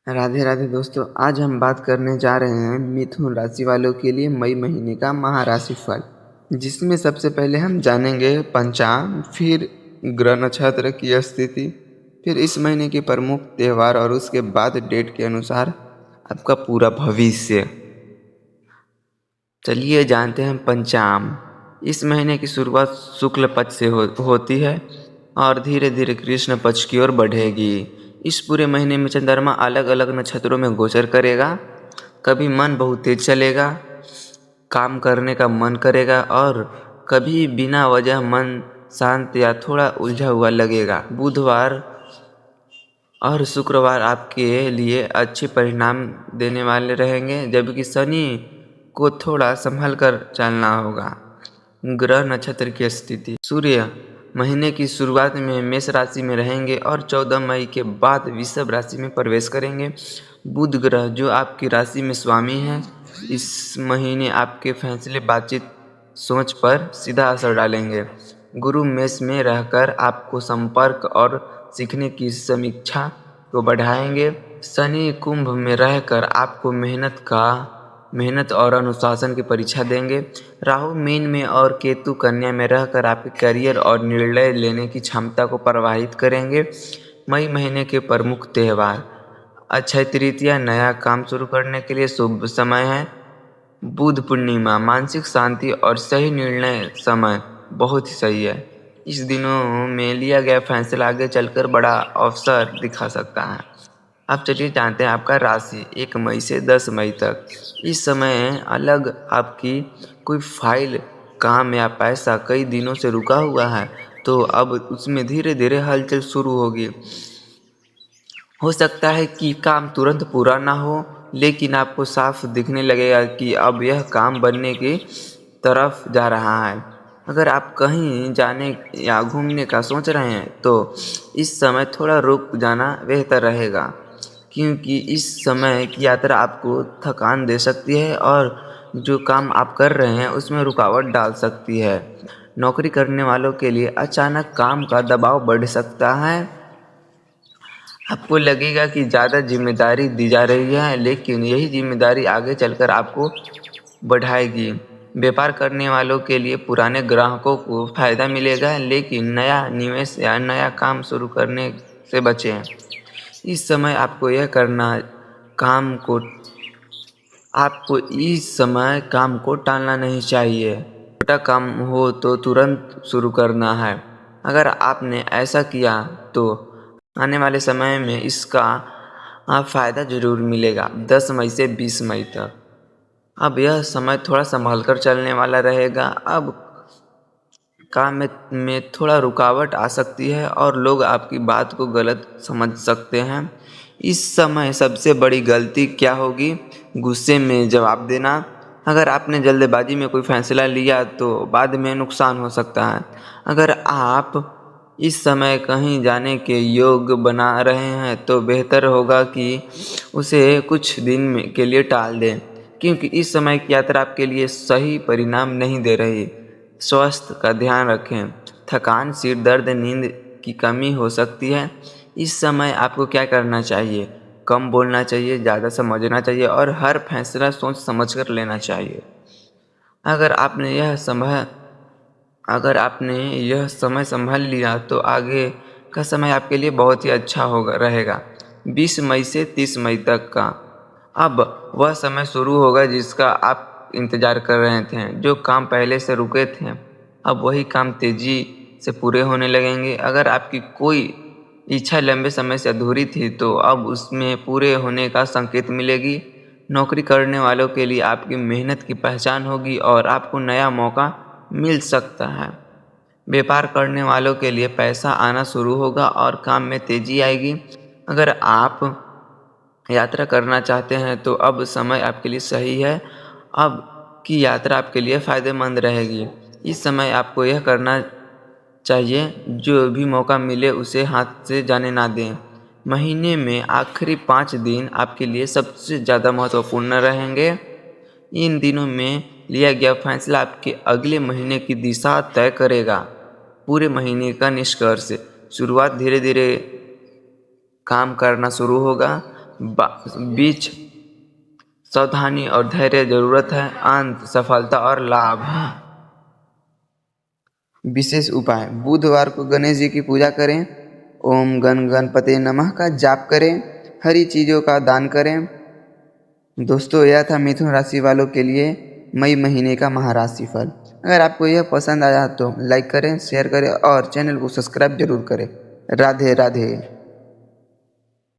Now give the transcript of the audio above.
राधे राधे दोस्तों, आज हम बात करने जा रहे हैं मिथुन राशि वालों के लिए मई महीने का महाराशिफल, जिसमें सबसे पहले हम जानेंगे पंचांग, फिर ग्रह नक्षत्र की स्थिति, फिर इस महीने के प्रमुख त्यौहार और उसके बाद डेट के अनुसार आपका पूरा भविष्य। चलिए जानते हैं पंचांग। इस महीने की शुरुआत शुक्ल पक्ष से होती है और धीरे धीरे कृष्ण पक्ष की ओर बढ़ेगी। इस पूरे महीने में चंद्रमा अलग अलग नक्षत्रों में गोचर करेगा। कभी मन बहुत तेज चलेगा, काम करने का मन करेगा और कभी बिना वजह मन शांत या थोड़ा उलझा हुआ लगेगा। बुधवार और शुक्रवार आपके लिए अच्छे परिणाम देने वाले रहेंगे, जबकि शनि को थोड़ा संभल कर चलना होगा। ग्रह नक्षत्र की स्थिति। सूर्य महीने की शुरुआत में मेष राशि में रहेंगे और 14 मई के बाद वृषभ राशि में प्रवेश करेंगे। बुध ग्रह जो आपकी राशि में स्वामी हैं, इस महीने आपके फैसले, बातचीत, सोच पर सीधा असर डालेंगे। गुरु मेष में रहकर आपको संपर्क और सीखने की समीक्षा को बढ़ाएंगे। शनि कुंभ में रहकर आपको मेहनत और अनुशासन की परीक्षा देंगे। राहु मीन में और केतु कन्या में रहकर आपके करियर और निर्णय लेने की क्षमता को प्रभावित करेंगे। मई महीने के प्रमुख त्यौहार। अक्षय तृतीया नया काम शुरू करने के लिए शुभ समय है। बुध पूर्णिमा मानसिक शांति और सही निर्णय समय बहुत ही सही है। इस दिनों में लिया गया फैसला आगे चलकर बड़ा अवसर दिखा सकता है। अब चलिए जानते हैं आपका राशि 1 मई से 10 मई तक। इस समय अलग आपकी कोई फाइल, काम या पैसा कई दिनों से रुका हुआ है, तो अब उसमें धीरे धीरे हलचल शुरू होगी। हो सकता है कि काम तुरंत पूरा ना हो, लेकिन आपको साफ दिखने लगेगा कि अब यह काम बनने की तरफ जा रहा है। अगर आप कहीं जाने या घूमने का सोच रहे हैं तो इस समय थोड़ा रुक जाना बेहतर रहेगा, क्योंकि इस समय की यात्रा आपको थकान दे सकती है और जो काम आप कर रहे हैं उसमें रुकावट डाल सकती है। नौकरी करने वालों के लिए अचानक काम का दबाव बढ़ सकता है। आपको लगेगा कि ज़्यादा जिम्मेदारी दी जा रही है, लेकिन यही जिम्मेदारी आगे चलकर आपको बढ़ाएगी। व्यापार करने वालों के लिए पुराने ग्राहकों को फायदा मिलेगा, लेकिन नया निवेश या नया काम शुरू करने से बचें। इस समय आपको इस समय काम को टालना नहीं चाहिए। छोटा काम हो तो तुरंत शुरू करना है। अगर आपने ऐसा किया तो आने वाले समय में इसका फ़ायदा ज़रूर मिलेगा। 10 मई से 20 मई तक अब यह समय थोड़ा संभल कर चलने वाला रहेगा। अब काम में थोड़ा रुकावट आ सकती है और लोग आपकी बात को गलत समझ सकते हैं। इस समय सबसे बड़ी गलती क्या होगी? गुस्से में जवाब देना। अगर आपने जल्दबाजी में कोई फैसला लिया तो बाद में नुकसान हो सकता है। अगर आप इस समय कहीं जाने के योग बना रहे हैं तो बेहतर होगा कि उसे कुछ दिन के लिए टाल दें, क्योंकि इस समय की यात्रा आपके लिए सही परिणाम नहीं दे रही। स्वास्थ्य का ध्यान रखें। थकान, सिर दर्द, नींद की कमी हो सकती है। इस समय आपको क्या करना चाहिए? कम बोलना चाहिए, ज़्यादा समझना चाहिए और हर फैसला सोच समझकर लेना चाहिए। अगर आपने यह समय संभाल लिया तो आगे का समय आपके लिए बहुत ही अच्छा रहेगा। 20 मई से 30 मई तक का अब वह समय शुरू होगा जिसका आप इंतज़ार कर रहे थे। जो काम पहले से रुके थे, अब वही काम तेज़ी से पूरे होने लगेंगे। अगर आपकी कोई इच्छा लंबे समय से अधूरी थी तो अब उसमें पूरे होने का संकेत मिलेगी। नौकरी करने वालों के लिए आपकी मेहनत की पहचान होगी और आपको नया मौका मिल सकता है। व्यापार करने वालों के लिए पैसा आना शुरू होगा और काम में तेज़ी आएगी। अगर आप यात्रा करना चाहते हैं तो अब समय आपके लिए सही है। अब की यात्रा आपके लिए फ़ायदेमंद रहेगी। इस समय आपको यह करना चाहिए, जो भी मौका मिले उसे हाथ से जाने ना दें। महीने में आखिरी 5 दिन आपके लिए सबसे ज़्यादा महत्वपूर्ण रहेंगे। इन दिनों में लिया गया फैसला आपके अगले महीने की दिशा तय करेगा। पूरे महीने का निष्कर्ष। शुरुआत धीरे धीरे काम करना शुरू होगा। बीच सावधानी और धैर्य जरूरत है, अंत सफलता और लाभ है। विशेष उपाय: बुधवार को गणेश जी की पूजा करें, ओम गण गणपति नमः का जाप करें, हरी चीज़ों का दान करें। दोस्तों, यह था मिथुन राशि वालों के लिए मई महीने का महाराशि फल। अगर आपको यह पसंद आया तो लाइक करें, शेयर करें और चैनल को सब्सक्राइब जरूर करें। राधे राधे।